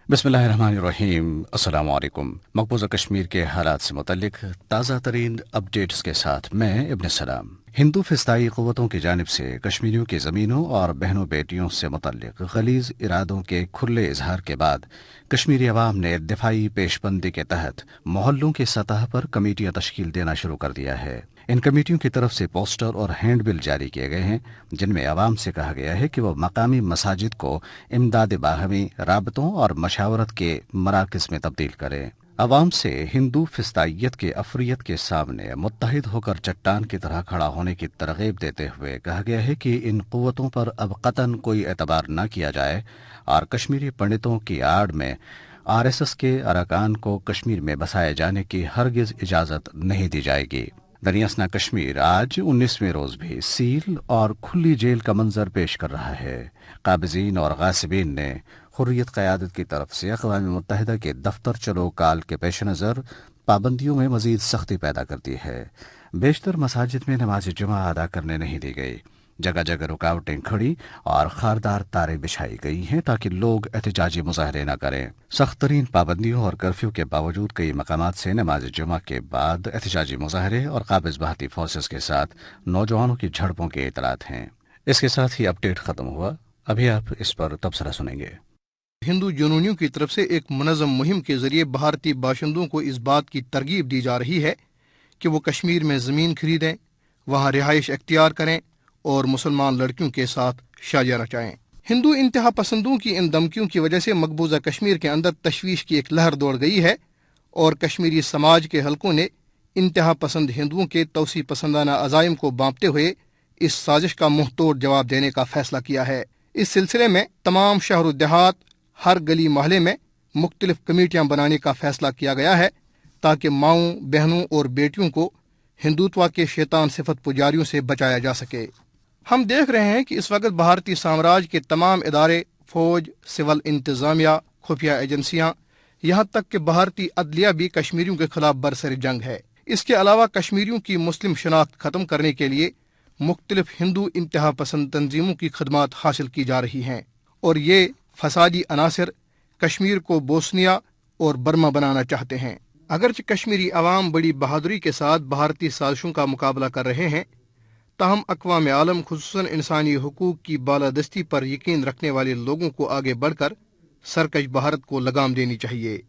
बिस्मिल्लाहिर्रहमानिर्रहीम। अस्सलाम वालेकुम। मकबूजा कश्मीर के हालात से मुतल्लिक ताज़ा तरीन अपडेट्स के साथ मैं इब्न सलाम। हिंदू फिस्ताई क़ुव्वतों की जानिब से कश्मीरियों की ज़मीनों और बहनों बेटियों से मुतल्लिक गलीज़ इरादों के खुले इजहार के बाद कश्मीरी अवाम ने दिफाई पेशबंदी के तहत मोहल्लों की सतह पर कमेटियाँ तश्कील देना शुरू कर दिया है। इन कमेटियों की तरफ से पोस्टर और हैंडबिल जारी किए गए हैं जिनमें अवाम से कहा गया है कि वह मकामी मसाजिद को इमदाद बाहमी राबतों और मशावरत के मराकज़ में तब्दील करें। अवाम से हिंदू फिस्ताइयत के अफरियत के सामने मुत्तहिद होकर चट्टान की तरह खड़ा होने की तरगीब देते हुए कहा गया है कि इन क़ुव्वतों पर अब कतन कोई एतबार न किया जाए और कश्मीरी पंडितों की आड़ में आरएसएस के अरकान को कश्मीर में बसाए जाने की हरगिज इजाज़त नहीं दी जाएगी। दरियासना कश्मीर आज 19वें रोज भी सील और खुली जेल का मंजर पेश कर रहा है। काबिजीन और गासिबीन ने हुर्रियत क़यादत की तरफ से अक़वाम मुत्तहिदा के दफ्तर चलो काल के पेश नज़र पाबंदियों में मजीद सख्ती पैदा कर दी है। बेशतर मसाजिद में नमाज जुमा अदा करने नहीं दी गई। जगह जगह रुकावटें खड़ी और खारदार तारें बिछाई गई हैं ताकि लोग एहतजाजी मुजाहरे न करें। सख्त तरीन पाबंदियों और कर्फ्यू के बावजूद कई मकामात से नमाज जुमा के बाद एहतजाजी मुजाहरे और काबिज बहाती फोर्सेस के साथ नौजवानों की झड़पों के इतलात हैं। इसके साथ ही अपडेट खत्म हुआ। अभी आप इस पर तबसरा सुनेंगे। हिंदू जुनूनियों की तरफ से एक मुनज़्ज़म मुहिम के जरिए भारतीय बाशिंदों को इस बात की तरगीब दी जा रही है कि वो कश्मीर में ज़मीन खरीदें, वहाँ रिहाइश अख्तियार करें और मुसलमान लड़कियों के साथ शादियां रचाएं। हिंदू इंतहा पसंदों की इन धमकियों की वजह से मकबूजा कश्मीर के अंदर तशवीश की एक लहर दौड़ गई है और कश्मीरी समाज के हलकों ने इंतहा पसंद हिंदुओं के तौसी पसंदाना अज़ाइम को बांपते हुए इस साजिश का मुंह तोड़ जवाब देने का फैसला किया है। इस सिलसिले में तमाम शहर देहात, हर गली मोहल्ले में मुख्तलिफ कमेटियां बनाने का फैसला किया गया है ताकि माओं, बहनों और बेटियों को हिंदुत्व के शैतान सिफत पुजारियों से बचाया जा सके। हम देख रहे हैं कि इस वक्त भारतीय साम्राज्य के तमाम इदारे, फौज, सिविल इंतजामिया, खुफिया एजेंसियां, यहाँ तक कि भारतीय अदलिया भी कश्मीरियों के खिलाफ बरसर जंग है। इसके अलावा कश्मीरियों की मुस्लिम शनाख्त खत्म करने के लिए मुख्तलिफ हिंदू इंतहा पसंद तंजीमों की खदमात हासिल की जा रही हैं और ये फसादी अनासर कश्मीर को बोस्निया और बर्मा बनाना चाहते हैं। अगरचे कश्मीरी अवाम बड़ी बहादुरी के साथ भारतीय साजिशों का मुकाबला कर रहे हैं, ताहम अक़वाम आलम खुसूसन इंसानी हुकूक की बालादस्ती पर यकीन रखने वाले लोगों को आगे बढ़कर सरकश भारत को लगाम देनी चाहिए।